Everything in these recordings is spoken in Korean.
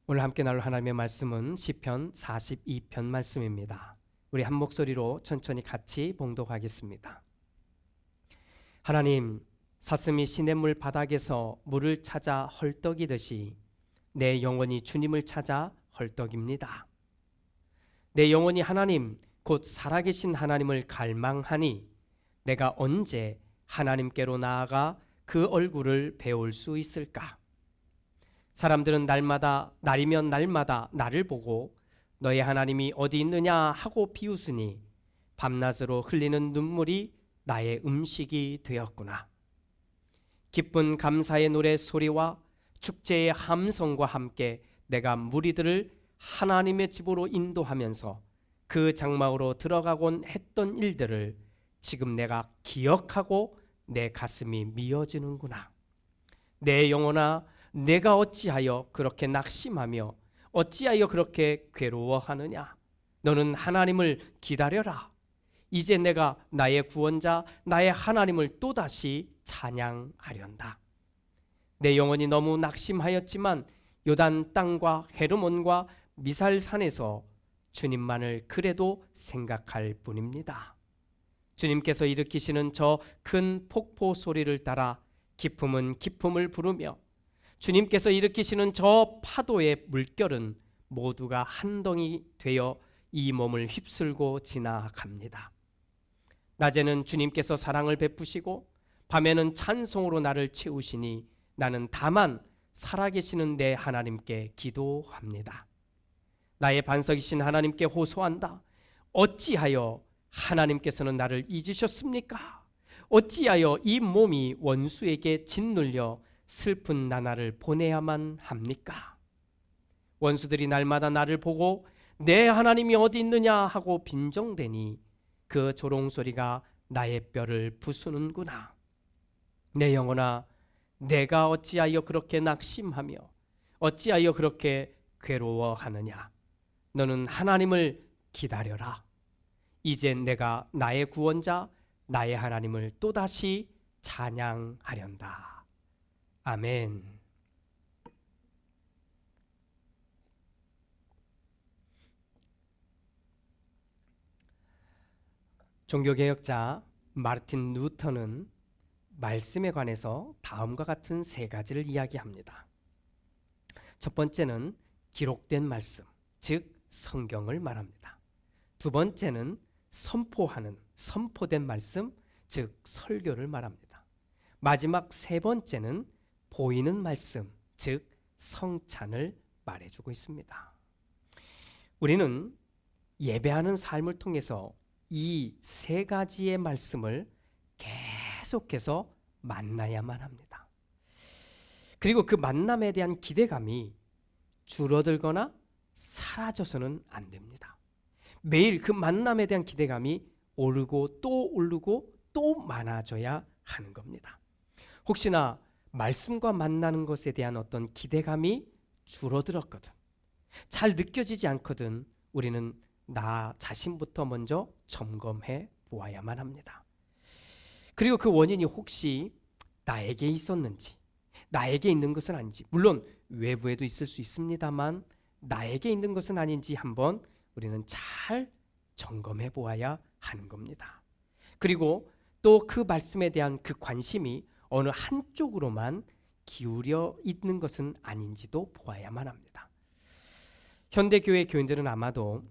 오늘 함께 나눌 하나님의 말씀은 시편 42편 말씀입니다. 우리 한 목소리로 천천히 같이 봉독하겠습니다. 하나님, 사슴이 시냇물 바닥에서 물을 찾아 헐떡이듯이 내 영혼이 주님을 찾아 헐떡입니다. 내 영혼이 하나님, 곧 살아계신 하나님을 갈망하니 내가 언제 하나님께로 나아가 그 얼굴을 배울 수 있을까? 사람들은 날이면 날마다 나를 보고 너의 하나님이 어디 있느냐 하고 비웃으니 밤낮으로 흘리는 눈물이 나의 음식이 되었구나. 기쁜 감사의 노래 소리와 축제의 함성과 함께 내가 무리들을 하나님의 집으로 인도하면서 그 장막으로 들어가곤 했던 일들을 지금 내가 기억하고 내 가슴이 미어지는구나. 내 영혼아, 내가 어찌하여 그렇게 낙심하며 어찌하여 그렇게 괴로워하느냐? 너는 하나님을 기다려라. 이제 내가 나의 구원자, 나의 하나님을 또다시 찬양하련다. 내 영혼이 너무 낙심하였지만 요단 땅과 헤르몬과 미살산에서 주님만을 그래도 생각할 뿐입니다. 주님께서 일으키시는 저 큰 폭포 소리를 따라 기품은 기품을 부르며 주님께서 일으키시는 저 파도의 물결은 모두가 한 덩이 되어 이 몸을 휩쓸고 지나갑니다. 낮에는 주님께서 사랑을 베푸시고 밤에는 찬송으로 나를 채우시니 나는 다만 살아계시는 내 하나님께 기도합니다. 나의 반석이신 하나님께 호소한다. 어찌하여 하나님께서는 나를 잊으셨습니까? 어찌하여 이 몸이 원수에게 짓눌려 슬픈 나날을 보내야만 합니까? 원수들이 날마다 나를 보고 내 하나님이 어디 있느냐 하고 빈정대니 그 조롱소리가 나의 뼈를 부수는구나. 내 영혼아, 내가 어찌하여 그렇게 낙심하며 어찌하여 그렇게 괴로워하느냐? 너는 하나님을 기다려라. 이제 내가 나의 구원자, 나의 하나님을 또다시 찬양하련다. 아멘. 종교개혁자 마르틴 루터는 말씀에 관해서 다음과 같은 세 가지를 이야기합니다. 첫 번째는 기록된 말씀, 즉 성경을 말합니다. 두 번째는 선포된 말씀, 즉 설교를 말합니다. 마지막 세 번째는 보이는 말씀, 즉 성찬을 말해주고 있습니다. 우리는 예배하는 삶을 통해서 이 세 가지의 말씀을 계속해서 만나야만 합니다. 그리고 그 만남에 대한 기대감이 줄어들거나 사라져서는 안 됩니다. 매일 그 만남에 대한 기대감이 오르고 또 많아져야 하는 겁니다. 혹시나 말씀과 만나는 것에 대한 어떤 기대감이 줄어들었거든, 잘 느껴지지 않거든, 우리는 나 자신부터 먼저 점검해 보아야만 합니다. 그리고 그 원인이 혹시 나에게 있었는지, 나에게 있는 것은 아닌지, 물론 외부에도 있을 수 있습니다만 나에게 있는 것은 아닌지 한번 우리는 잘 점검해 보아야 하는 겁니다. 그리고 또 그 말씀에 대한 그 관심이 어느 한쪽으로만 기울여 있는 것은 아닌지도 보아야만 합니다. 현대교회 교인들은 아마도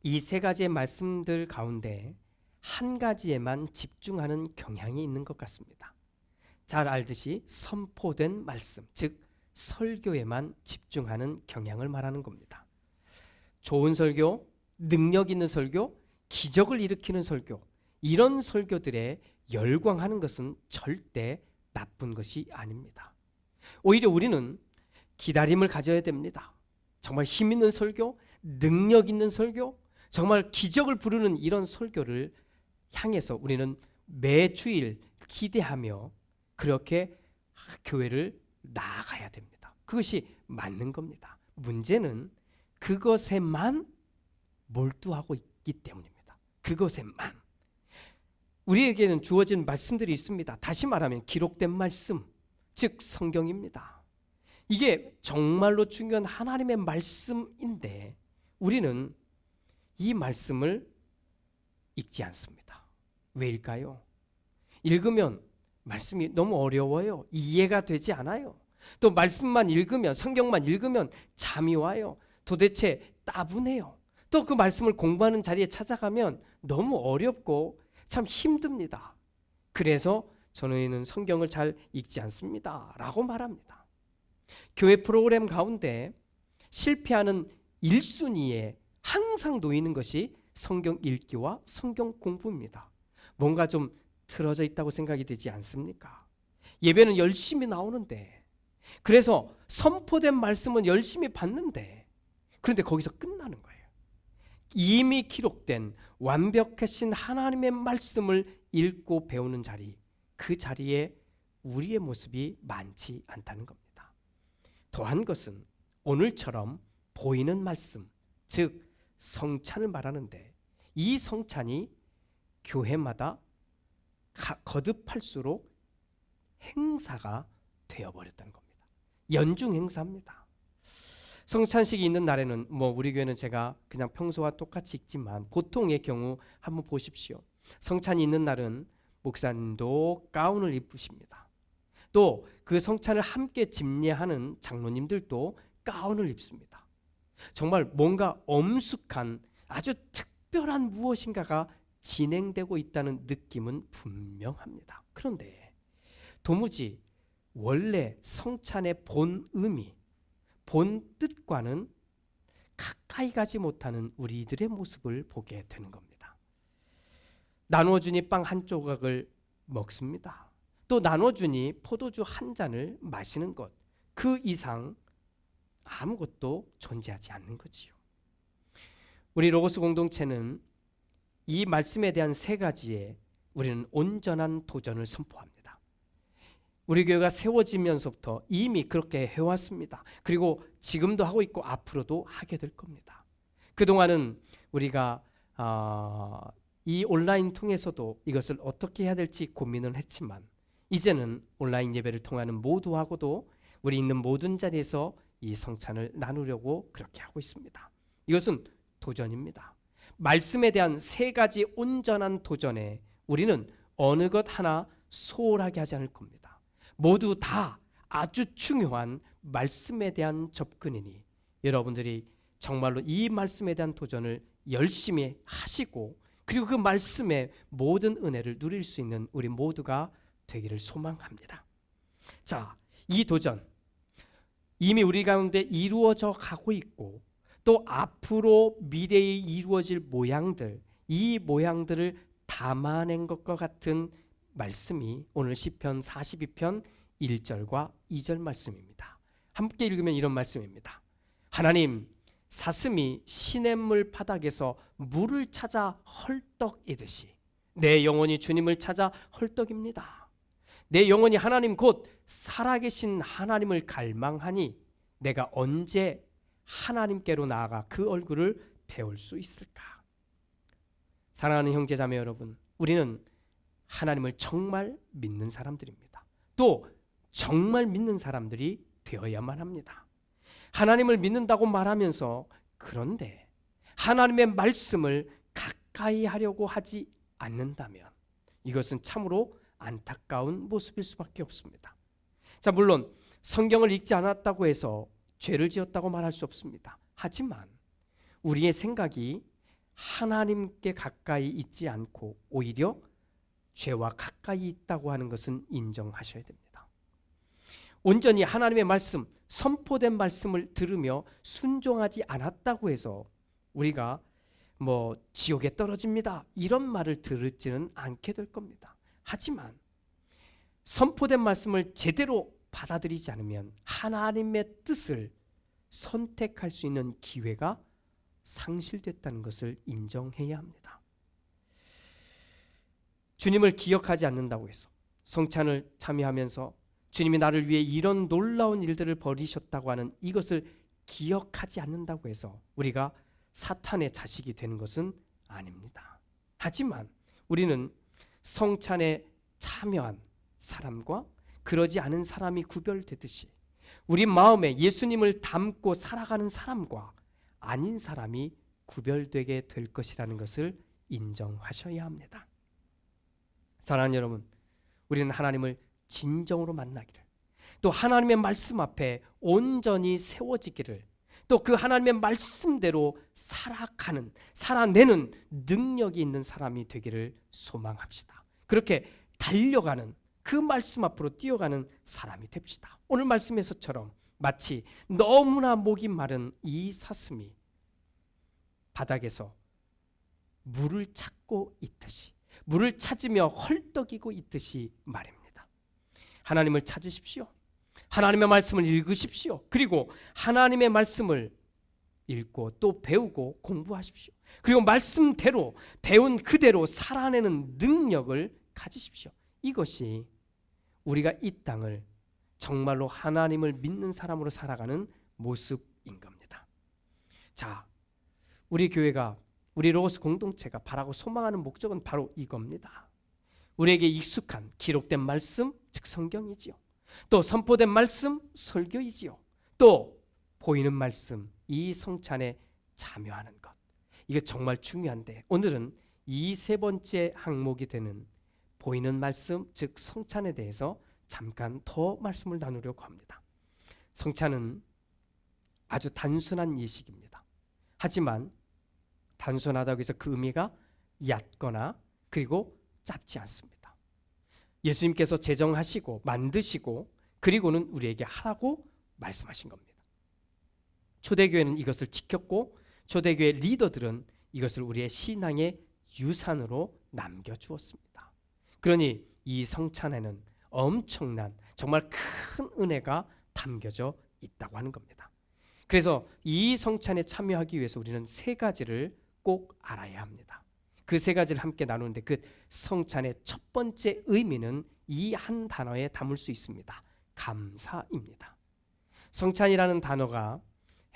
이 세 가지의 말씀들 가운데 한 가지에만 집중하는 경향이 있는 것 같습니다. 잘 알듯이 선포된 말씀, 즉 설교에만 집중하는 경향을 말하는 겁니다. 좋은 설교, 능력 있는 설교, 기적을 일으키는 설교, 이런 설교들에 열광하는 것은 절대 나쁜 것이 아닙니다. 오히려 우리는 기다림을 가져야 됩니다. 정말 힘 있는 설교, 능력 있는 설교, 정말 기적을 부르는 이런 설교를 향해서 우리는 매주일 기대하며 그렇게 교회를 나아가야 됩니다. 그것이 맞는 겁니다. 문제는 그것에만 몰두하고 있기 때문입니다. 그것에만. 우리에게는 주어진 말씀들이 있습니다. 다시 말하면 기록된 말씀, 즉 성경입니다. 이게 정말로 중요한 하나님의 말씀인데 우리는 이 말씀을 읽지 않습니다. 왜일까요? 읽으면 말씀이 너무 어려워요. 이해가 되지 않아요. 또 말씀만 읽으면, 성경만 읽으면 잠이 와요. 도대체 따분해요. 또 그 말씀을 공부하는 자리에 찾아가면 너무 어렵고 참 힘듭니다. 그래서 저는 성경을 잘 읽지 않습니다 라고 말합니다. 교회 프로그램 가운데 실패하는 1순위에 항상 놓이는 것이 성경 읽기와 성경 공부입니다. 뭔가 좀 틀어져 있다고 생각이 되지 않습니까? 예배는 열심히 나오는데, 그래서 선포된 말씀은 열심히 받는데, 그런데 거기서 끝나는 거예요. 이미 기록된 완벽하신 하나님의 말씀을 읽고 배우는 자리, 그 자리에 우리의 모습이 많지 않다는 겁니다. 더한 것은 오늘처럼 보이는 말씀, 즉 성찬을 말하는데, 이 성찬이 교회마다 거듭할수록 행사가 되어버렸다는 겁니다. 연중 행사입니다. 성찬식이 있는 날에는 우리 교회는 제가 그냥 평소와 똑같이 읽지만 보통의 경우 한번 보십시오. 성찬이 있는 날은 목사님도 가운을 입으십니다. 또 그 성찬을 함께 집례하는 장로님들도 가운을 입습니다. 정말 뭔가 엄숙한 아주 특별한 무엇인가가 진행되고 있다는 느낌은 분명합니다. 그런데 도무지 원래 성찬의 본 의미, 본 뜻과는 가까이 가지 못하는 우리들의 모습을 보게 되는 겁니다. 나눠주니 빵 한 조각을 먹습니다. 또 나눠주니 포도주 한 잔을 마시는 것, 그 이상 아무것도 존재하지 않는 거지요. 우리 로고스 공동체는 이 말씀에 대한 세 가지에 우리는 온전한 도전을 선포합니다. 우리 교회가 세워지면서부터 이미 그렇게 해왔습니다. 그리고 지금도 하고 있고 앞으로도 하게 될 겁니다. 그동안은 우리가 이 온라인 통해서도 이것을 어떻게 해야 될지 고민을 했지만, 이제는 온라인 예배를 통하는 모두하고도 우리 있는 모든 자리에서 이 성찬을 나누려고 그렇게 하고 있습니다. 이것은 도전입니다. 말씀에 대한 세 가지 온전한 도전에 우리는 어느 것 하나 소홀하게 하지 않을 겁니다. 모두 다 아주 중요한 말씀에 대한 접근이니 여러분들이 정말로 이 말씀에 대한 도전을 열심히 하시고, 그리고 그 말씀의 모든 은혜를 누릴 수 있는 우리 모두가 되기를 소망합니다. 자, 이 도전 이미 우리 가운데 이루어져 가고 있고, 또 앞으로 미래에 이루어질 모양들, 이 모양들을 담아낸 것과 같은 말씀이 오늘 시편 42편 1절과 2절 말씀입니다. 함께 읽으면 이런 말씀입니다. 하나님, 사슴이 시냇물 바닥에서 물을 찾아 헐떡이듯이 내 영혼이 주님을 찾아 헐떡입니다. 내 영혼이 하나님 곧 살아계신 하나님을 갈망하니 내가 언제 하나님께로 나아가 그 얼굴을 배울 수 있을까? 사랑하는 형제자매 여러분, 우리는 하나님을 정말 믿는 사람들입니다. 또 정말 믿는 사람들이 되어야만 합니다. 하나님을 믿는다고 말하면서 그런데 하나님의 말씀을 가까이 하려고 하지 않는다면 이것은 참으로 안타까운 모습일 수밖에 없습니다. 자, 물론 성경을 읽지 않았다고 해서 죄를 지었다고 말할 수 없습니다. 하지만 우리의 생각이 하나님께 가까이 있지 않고 오히려 죄와 가까이 있다고 하는 것은 인정하셔야 됩니다. 온전히 하나님의 말씀, 선포된 말씀을 들으며 순종하지 않았다고 해서 우리가 지옥에 떨어집니다 이런 말을 들을지는 않게 될 겁니다. 하지만 선포된 말씀을 제대로 받아들이지 않으면 하나님의 뜻을 선택할 수 있는 기회가 상실됐다는 것을 인정해야 합니다. 주님을 기억하지 않는다고 해서 성찬을 참여하면서 주님이 나를 위해 이런 놀라운 일들을 벌이셨다고 하는 이것을 기억하지 않는다고 해서 우리가 사탄의 자식이 되는 것은 아닙니다. 하지만 우리는 성찬에 참여한 사람과 그러지 않은 사람이 구별되듯이 우리 마음에 예수님을 담고 살아가는 사람과 아닌 사람이 구별되게 될 것이라는 것을 인정하셔야 합니다. 사랑하는 여러분, 우리는 하나님을 진정으로 만나기를, 또 하나님의 말씀 앞에 온전히 세워지기를, 또 그 하나님의 말씀대로 살아내는 능력이 있는 사람이 되기를 소망합시다. 그렇게 달려가는, 그 말씀 앞으로 뛰어가는 사람이 됩시다. 오늘 말씀에서처럼 마치 너무나 목이 마른 이 사슴이 바닥에서 물을 찾고 있듯이, 물을 찾으며 헐떡이고 있듯이 말입니다. 하나님을 찾으십시오. 하나님의 말씀을 읽으십시오. 그리고 하나님의 말씀을 읽고 또 배우고 공부하십시오. 그리고 말씀대로, 배운 그대로 살아내는 능력을 가지십시오. 이것이 우리가 이 땅을 정말로 하나님을 믿는 사람으로 살아가는 모습인 겁니다. 자, 우리 교회가, 우리 로고스 공동체가 바라고 소망하는 목적은 바로 이겁니다. 우리에게 익숙한 기록된 말씀, 즉 성경이지요. 또 선포된 말씀, 설교이지요. 또 보이는 말씀, 이 성찬에 참여하는 것. 이게 정말 중요한데, 오늘은 이 세 번째 항목이 되는 보이는 말씀, 즉 성찬에 대해서 잠깐 더 말씀을 나누려고 합니다. 성찬은 아주 단순한 예식입니다. 하지만 단순하다고 해서 그 의미가 얕거나 그리고 짧지 않습니다. 예수님께서 제정하시고 만드시고 그리고는 우리에게 하라고 말씀하신 겁니다. 초대교회는 이것을 지켰고 초대교회 리더들은 이것을 우리의 신앙의 유산으로 남겨주었습니다. 그러니 이 성찬에는 엄청난, 정말 큰 은혜가 담겨져 있다고 하는 겁니다. 그래서 이 성찬에 참여하기 위해서 우리는 세 가지를 꼭 알아야 합니다. 그 세 가지를 함께 나누는데, 그 성찬의 첫 번째 의미는 이 한 단어에 담을 수 있습니다. 감사입니다. 성찬이라는 단어가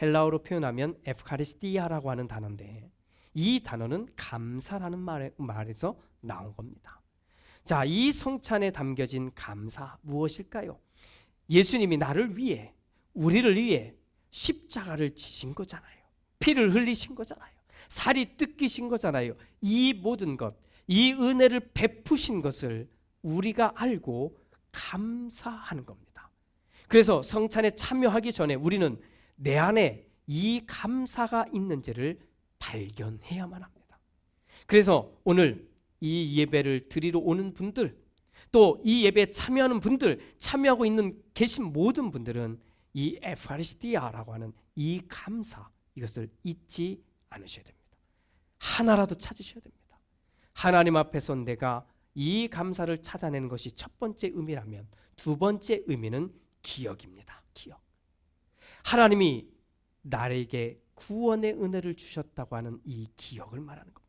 헬라어로 표현하면 에프카리스티아라고 하는 단어인데, 이 단어는 감사라는 말에서 나온 겁니다. 자, 이 성찬에 담겨진 감사 무엇일까요? 예수님이 나를 위해, 우리를 위해 십자가를 지신 거잖아요. 피를 흘리신 거잖아요. 살이 뜯기신 거잖아요. 이 모든 것, 이 은혜를 베푸신 것을 우리가 알고 감사하는 겁니다. 그래서 성찬에 참여하기 전에 우리는 내 안에 이 감사가 있는지를 발견해야만 합니다. 그래서 오늘 이 예배를 드리러 오는 분들, 또 이 예배에 참여하는 분들, 참여하고 계신 모든 분들은 이 에프카리스티아라고 하는 이 감사, 이것을 잊지 않으셔야 됩니다. 하나라도 찾으셔야 됩니다. 하나님 앞에서 내가 이 감사를 찾아내는 것이 첫 번째 의미라면, 두 번째 의미는 기억입니다. 기억. 하나님이 나에게 구원의 은혜를 주셨다고 하는 이 기억을 말하는 겁니다.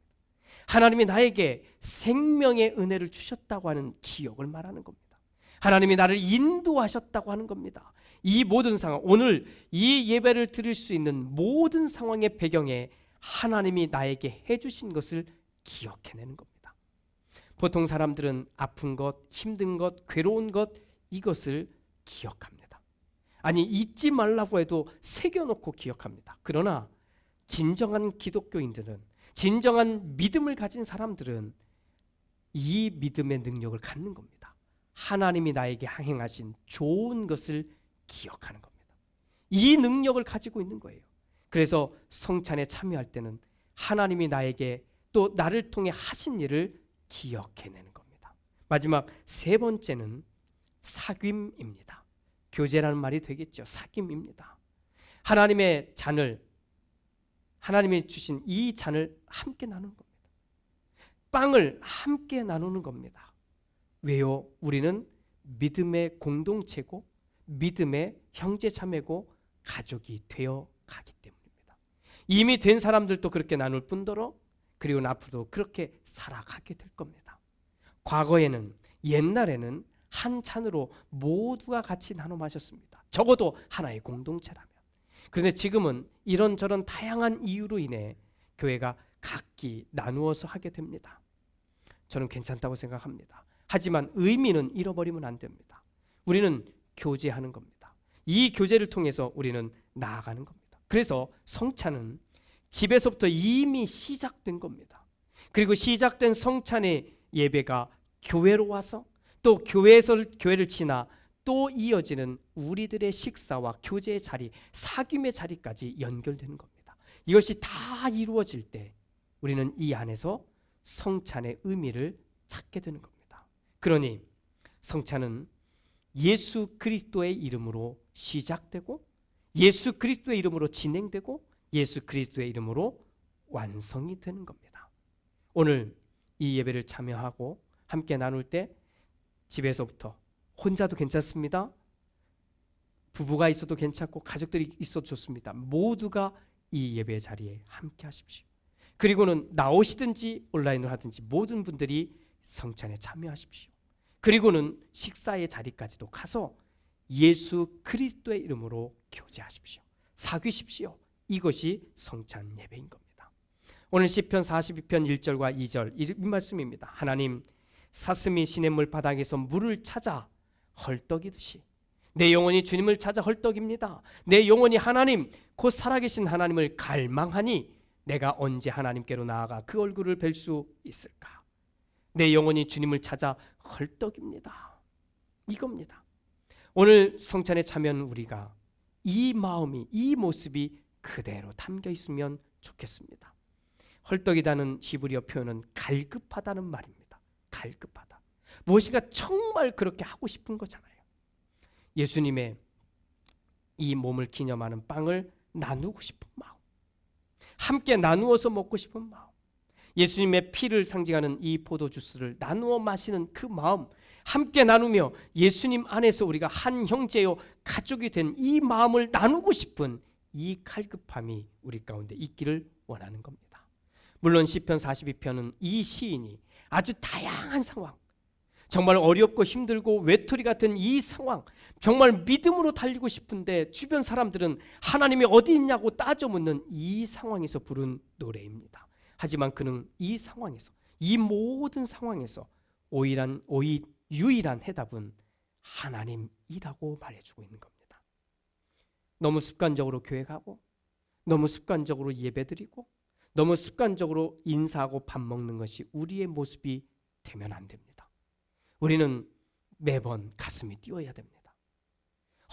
하나님이 나에게 생명의 은혜를 주셨다고 하는 기억을 말하는 겁니다. 하나님이 나를 인도하셨다고 하는 겁니다. 이 모든 상황, 오늘 이 예배를 드릴 수 있는 모든 상황의 배경에 하나님이 나에게 해주신 것을 기억해내는 겁니다. 보통 사람들은 아픈 것, 힘든 것, 괴로운 것, 이것을 기억합니다. 아니, 잊지 말라고 해도 새겨놓고 기억합니다. 그러나 진정한 기독교인들은, 진정한 믿음을 가진 사람들은 이 믿음의 능력을 갖는 겁니다. 하나님이 나에게 행하신 좋은 것을 기억하는 겁니다. 이 능력을 가지고 있는 거예요. 그래서 성찬에 참여할 때는 하나님이 나에게 또 나를 통해 하신 일을 기억해내는 겁니다. 마지막 세 번째는 사귐입니다. 교제라는 말이 되겠죠. 사귐입니다. 하나님의 잔을, 하나님이 주신 이 잔을 함께 나누는 겁니다. 빵을 함께 나누는 겁니다. 왜요? 우리는 믿음의 공동체고 믿음의 형제자매고 가족이 되어 가기 때문입니다. 이미 된 사람들도 그렇게 나눌 뿐더러 그리고 앞으로도 그렇게 살아가게 될 겁니다. 과거에는, 옛날에는 한 잔으로 모두가 같이 나눠 마셨습니다. 적어도 하나의 공동체라면. 그런데 지금은 이런저런 다양한 이유로 인해 교회가 각기 나누어서 하게 됩니다. 저는 괜찮다고 생각합니다. 하지만 의미는 잃어버리면 안 됩니다. 우리는 교제하는 겁니다. 이 교제를 통해서 우리는 나아가는 겁니다. 그래서 성찬은 집에서부터 이미 시작된 겁니다. 그리고 시작된 성찬의 예배가 교회로 와서 또 교회에서 교회를 지나 또 이어지는 우리들의 식사와 교제의 자리, 사귐의 자리까지 연결되는 겁니다. 이것이 다 이루어질 때 우리는 이 안에서 성찬의 의미를 찾게 되는 겁니다. 그러니 성찬은 예수 그리스도의 이름으로 시작되고 예수 그리스도의 이름으로 진행되고 예수 그리스도의 이름으로 완성이 되는 겁니다. 오늘 이 예배를 참여하고 함께 나눌 때 집에서부터 혼자도 괜찮습니다. 부부가 있어도 괜찮고 가족들이 있어도 좋습니다. 모두가 이 예배 자리에 함께 하십시오. 그리고는 나오시든지 온라인으로 하든지 모든 분들이 성찬에 참여하십시오. 그리고는 식사의 자리까지도 가서 예수 그리스도의 이름으로 교제하십시오. 사귀십시오. 이것이 성찬 예배인 겁니다. 오늘 시편 42편 1절과 2절 이 말씀입니다. 하나님, 사슴이 시냇물 바닥에서 물을 찾아 헐떡이듯이 내 영혼이 주님을 찾아 헐떡입니다. 내 영혼이 하나님 곧 살아계신 하나님을 갈망하니 내가 언제 하나님께로 나아가 그 얼굴을 뵐 수 있을까? 내 영혼이 주님을 찾아 헐떡입니다. 이겁니다. 오늘 성찬에 참여하는 우리가 이 마음이, 이 모습이 그대로 담겨 있으면 좋겠습니다. 헐떡이다는 히브리어 표현은 갈급하다는 말입니다. 갈급하다. 무엇인가 정말 그렇게 하고 싶은 거잖아요. 예수님의 이 몸을 기념하는 빵을 나누고 싶은 마음, 함께 나누어서 먹고 싶은 마음, 예수님의 피를 상징하는 이 포도주스를 나누어 마시는 그 마음, 함께 나누며 예수님 안에서 우리가 한 형제요 가족이 된 이 마음을 나누고 싶은 이 갈급함이 우리 가운데 있기를 원하는 겁니다. 물론 시편 42편은 이 시인이 아주 다양한 상황, 정말 어렵고 힘들고 외톨이 같은 이 상황, 정말 믿음으로 달리고 싶은데 주변 사람들은 하나님이 어디 있냐고 따져 묻는 이 상황에서 부른 노래입니다. 하지만 그는 이 상황에서, 이 모든 상황에서 유일한 해답은 하나님이라고 말해주고 있는 겁니다. 너무 습관적으로 교회 가고, 너무 습관적으로 예배드리고, 너무 습관적으로 인사하고 밥 먹는 것이 우리의 모습이 되면 안 됩니다. 우리는 매번 가슴이 뛰어야 됩니다.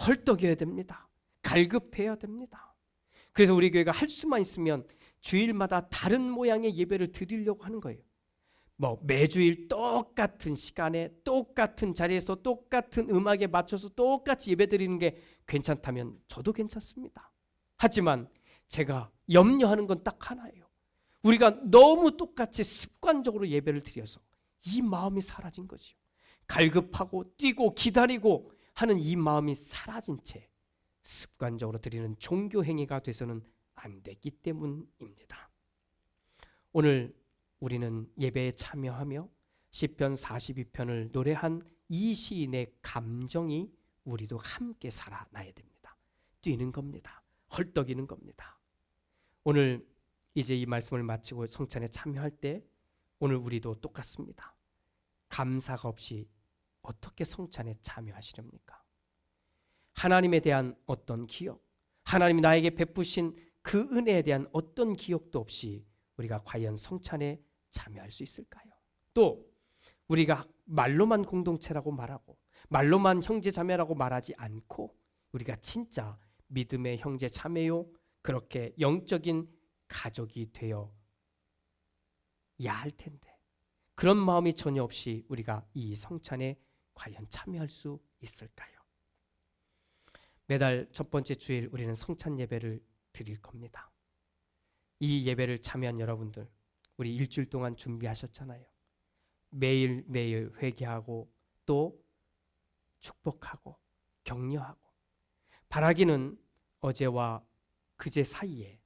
헐떡여야 됩니다. 갈급해야 됩니다. 그래서 우리 교회가 할 수만 있으면 주일마다 다른 모양의 예배를 드리려고 하는 거예요. 매주일 똑같은 시간에 똑같은 자리에서 똑같은 음악에 맞춰서 똑같이 예배 드리는 게 괜찮다면 저도 괜찮습니다. 하지만 제가 염려하는 건 딱 하나예요. 우리가 너무 똑같이 습관적으로 예배를 드려서 이 마음이 사라진 거죠. 갈급하고 뛰고 기다리고 하는 이 마음이 사라진 채 습관적으로 드리는 종교 행위가 돼서는 안 되기 때문입니다. 오늘 우리는 예배에 참여하며 시편 42편을 노래한 이 시인의 감정이 우리도 함께 살아나야 됩니다. 뛰는 겁니다. 헐떡이는 겁니다. 오늘 이제 이 말씀을 마치고 성찬에 참여할 때 오늘 우리도 똑같습니다. 감사가 없이 어떻게 성찬에 참여하시렵니까? 하나님에 대한 어떤 기억, 하나님이 나에게 베푸신 그 은혜에 대한 어떤 기억도 없이 우리가 과연 성찬에 참여할 수 있을까요? 또 우리가 말로만 공동체라고 말하고 말로만 형제 자매라고 말하지 않고 우리가 진짜 믿음의 형제 자매요 그렇게 영적인 가족이 되어야 할 텐데 그런 마음이 전혀 없이 우리가 이 성찬에 과연 참여할 수 있을까요? 매달 첫 번째 주일 우리는 성찬 예배를 드릴 겁니다. 이 예배를 참여한 여러분들 우리 일주일 동안 준비하셨잖아요. 매일매일 회개하고 또 축복하고 격려하고 바라기는 어제와 그제 사이에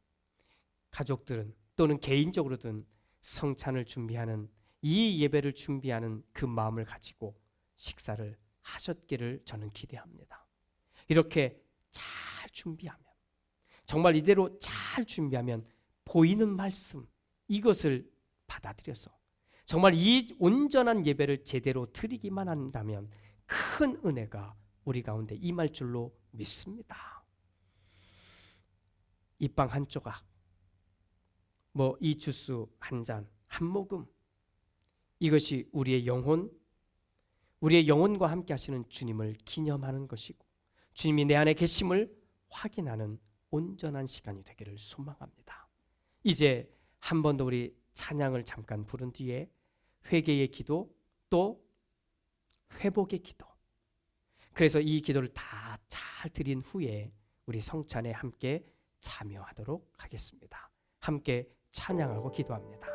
가족들은 또는 개인적으로든 성찬을 준비하는 이 예배를 준비하는 그 마음을 가지고 식사를 하셨기를 저는 기대합니다. 이렇게 잘 준비하면 정말 이대로 잘 준비하면 보이는 말씀 이것을 받아들여서 정말 이 온전한 예배를 제대로 드리기만 한다면 큰 은혜가 우리 가운데 임할 줄로 믿습니다. 이 빵 한 조각, 이 주스 한 잔, 한 모금, 이것이 우리의 영혼과 함께 하시는 주님을 기념하는 것이고 주님이 내 안에 계심을 확인하는 온전한 시간이 되기를 소망합니다. 이제 한 번 더 우리 찬양을 잠깐 부른 뒤에 회개의 기도, 또 회복의 기도, 그래서 이 기도를 다 잘 드린 후에 우리 성찬에 함께 참여하도록 하겠습니다. 함께 찬양하고 기도합니다.